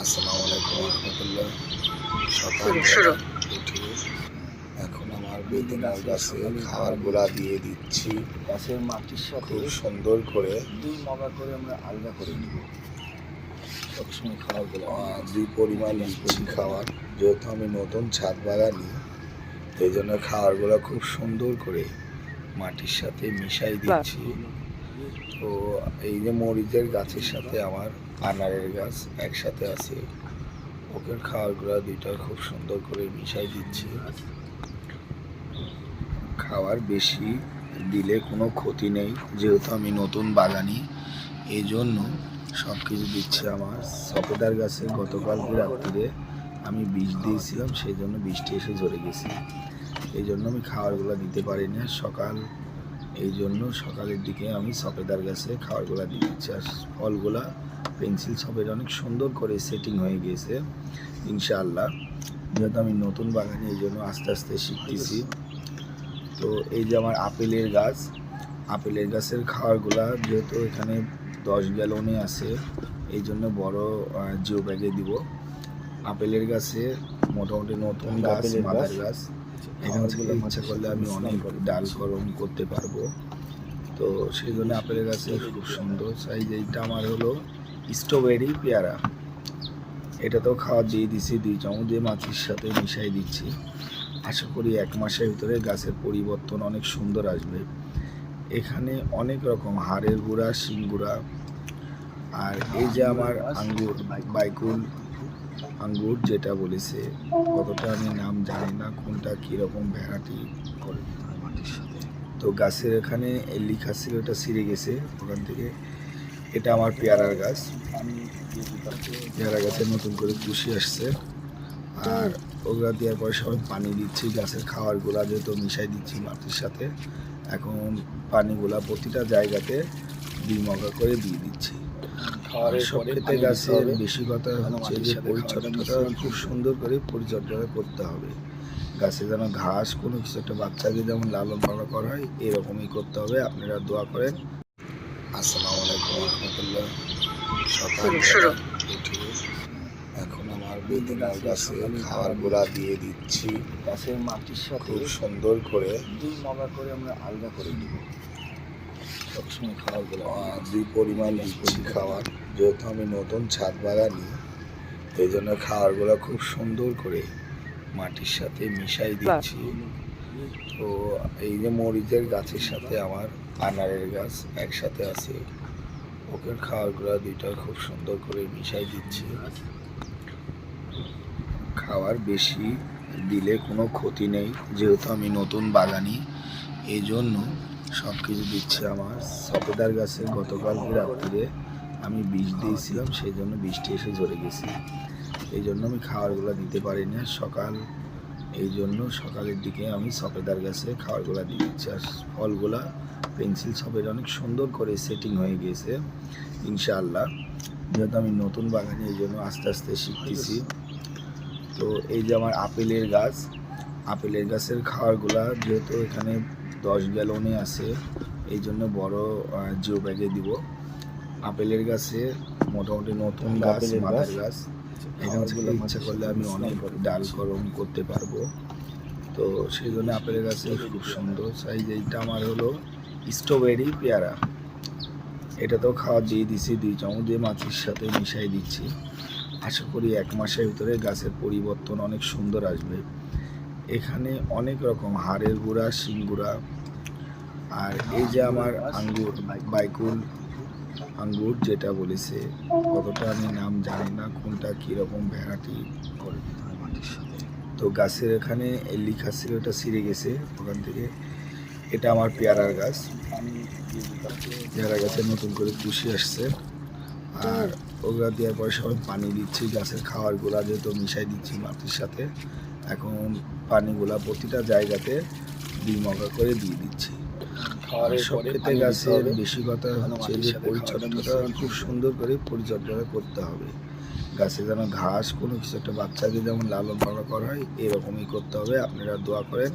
আসসালামু আলাইকুম রহমতুল্লাহ। সকালবেলা উঠে এখন আমার বেদনার গাছে খাবারগুলা দিয়ে দিচ্ছি। গাছের মাটির সাথে খুব সুন্দর করে 2 মগা করে আমরা আলগা করে নিব। সবসময় খাবারগুলো দুই পরিমাণ দিচ্ছি খাবার, যেহেতু আমি নতুন ছাদ বাগানি, এই জন্য খাবারগুলো খুব সুন্দর করে মাটির সাথে মিশাই দিচ্ছি। তো এই যে মরিচের গাছের সাথে আমার আনারের গাছ একসাথে আছে, ওকে খাবারগুলো দুইটা খুব সুন্দর করে মিশাই দিচ্ছি। খাবার বেশি দিলে কোনো ক্ষতি নেই, যেহেতু আমি নতুন বাগানি, এই জন্য সব কিছু দিচ্ছি। আমার সফেদার গাছে গতকালকে রাত্রিরে আমি বীজ দিয়েছিলাম, সেই জন্য বৃষ্টি এসে ঝরে গেছি, এই জন্য আমি খাবারগুলো দিতে পারি না সকাল, এই জন্য সকালের দিকে আমি সফেদার গাছে খাবারগুলো দিয়ে দিচ্ছি। আর ফলগুলা পেন্সিল সফেদ অনেক সুন্দর করে সেটিং হয়ে গিয়েছে ইনশাআল্লাহ। যেহেতু আমি নতুন বাগানি, এই জন্য আস্তে আস্তে শিখতেছি। তো এই যে আমার আপেলের গাছের খাবারগুলা যেহেতু এখানে 10 গ্যালনে আছে, এই জন্য বড় জিও ব্যাগে দিব। আপেলের গাছে মোটামুটি নতুন গাছ, মাদার গাছ, এখান থেকে ইচ্ছা করলে আমি অনেক ডাল গরম করতে পারবো। তো সেই জন্য আপেলের গাছে খুব সুন্দর সাইজ। এইটা আমার হলো স্ট্রবেরি পেয়ারা, এটা তো খাওয়া দিয়ে দিচ্ছি 2 চামচ, দিয়ে মাটির সাথে মিশাই দিচ্ছি। আশা করি 1 মাসের ভিতরে গাছের পরিবর্তন অনেক সুন্দর আসবে। এখানে অনেক রকম হাড়ের গুঁড়া, শিং গুঁড়া, আর এই যে আমার আঙ্গুর, বাইকুল আঙ্গুর যেটা বলেছে, কতটা আমি নাম জানি না, কোনটা কীরকম ভ্যারাইটি করে মাটির সাথে। তো গাছের এখানে লেখা ছিল, এটা ছিঁড়ে গেছে ওখান থেকে। এটা আমার পেয়ারার গাছ, পেয়ারা গাছে নতুন করে কুশি আসছে। আর ওগুলা দেওয়ার পরে সবাই পানি দিচ্ছি, গাছের খাবারগুলা যেহেতু মিশাই দিচ্ছি মাটির সাথে। এখন পানিগুলা প্রতিটা জায়গাতে 2 মগা করে দিয়ে দিচ্ছি। সব ক্ষেত্রে গাছের বেশি কথা হচ্ছে যে পরিচর্যাটা খুব সুন্দর করে পরিচর্যা করতে হবে। গাছে যেন ঘাস কোনো কিছু একটা বাচ্চাকে যেমন লালন পালন করা হয়, এরকমই করতে হবে। আপনারা দোয়া করেন। আসসালামু আলাইকুম রহমতুল্লাহ। সকালবেলা উঠে এখন আমার বেদনার গাছে খাবারগুলা দিয়ে দিচ্ছি। গাছের মাটির সাথে খুব সুন্দর করে 2 মগা করে আমরা আলগা করে নিব। সবসময় খাবারগুলো 2 পরিমাণ দিচ্ছি খাবার, যেহেতু আমি নতুন ছাদ বাগানি, এই জন্য খাবারগুলো খুব সুন্দর করে মাটির সাথে মিশাই দিচ্ছি। তো এই যে মরিচের গাছের সাথে আমার আনারের গাছ একসাথে আছে, ওকে খাবারগুলো দুইটা খুব সুন্দর করে মিশাই দিচ্ছি। খাবার বেশি দিলে কোনো ক্ষতি নেই, যেহেতু আমি নতুন বাগানি, এই জন্য সব কিছু দিচ্ছি। আমার সফেদার গাছে গতকালকে রাত্রিরে আমি বীজ দিয়েছিলাম, সেই জন্য বৃষ্টি এসে ঝরে গেছি, এই জন্য আমি খাবারগুলো দিতে পারি না সকাল, এই জন্য সকালের দিকে আমি সফেদার গাছে খাবারগুলো দিয়ে দিচ্ছি। আর ফলগুলা পেন্সিল সফেদ অনেক সুন্দর করে সেটিং হয়ে গিয়েছে ইনশাআল্লাহ। যেহেতু আমি নতুন বাগানি, এই জন্য আস্তে আস্তে শিখতেছি। তো এই যে আমার আপেলের গাছের খাবারগুলা যেহেতু এখানে 10 গ্যালনে আছে, এই জন্য বড় জিও ব্যাগে দিব। আপেলের গাছে মোটামুটি নতুন গাছ, মাদার গাছ, এখান থেকে ইচ্ছা করলে আমি অনেক ডাল গরম করতে পারবো। তো সেই জন্য আপেলের গাছে খুব সুন্দর সাইজ। এইটা আমার হলো স্ট্রবেরি পেয়ারা, এটা তো খাওয়া দিয়ে দিচ্ছি 2 চামচ, দিয়ে মাটির সাথে মিশাই দিচ্ছি। আশা করি 1 মাসের ভিতরে গাছের পরিবর্তন অনেক সুন্দর আসবে। এখানে অনেক রকম হাড়ের গুঁড়া, শিং গুঁড়া, আর এই যে আমার আঙ্গুর, বাইকুল আঙ্গুর যেটা বলেছে, কতটা আমি নাম জানি না, কোনটা কীরকম ভ্যারাইটি করে মাটির সাথে। তো গাছের এখানে লেখা ছিল, এটা ছিঁড়ে গেছে ওখান থেকে। এটা আমার পেয়ারার গাছ, পেয়ারা গাছে নতুন করে কুশি আসছে। আর ওগুলা দেওয়ার পরে সবাই পানি দিচ্ছি, গাছের খাবারগুলা যেহেতু মিশাই দিচ্ছি মাটির সাথে। এখন পানিগুলা প্রতিটা জায়গাতে 2 মগা করে দিয়ে দিচ্ছি। সব ক্ষেত্রে গাছের বেশি কথা হচ্ছে যে পরিচর্যাটা খুব সুন্দর করে পরিচর্যা করতে হবে। গাছে যেন ঘাস কোনো কিছু একটা বাচ্চাকে যেমন লালন পালন করা হয়, এরকমই করতে হবে। আপনারা দোয়া করেন।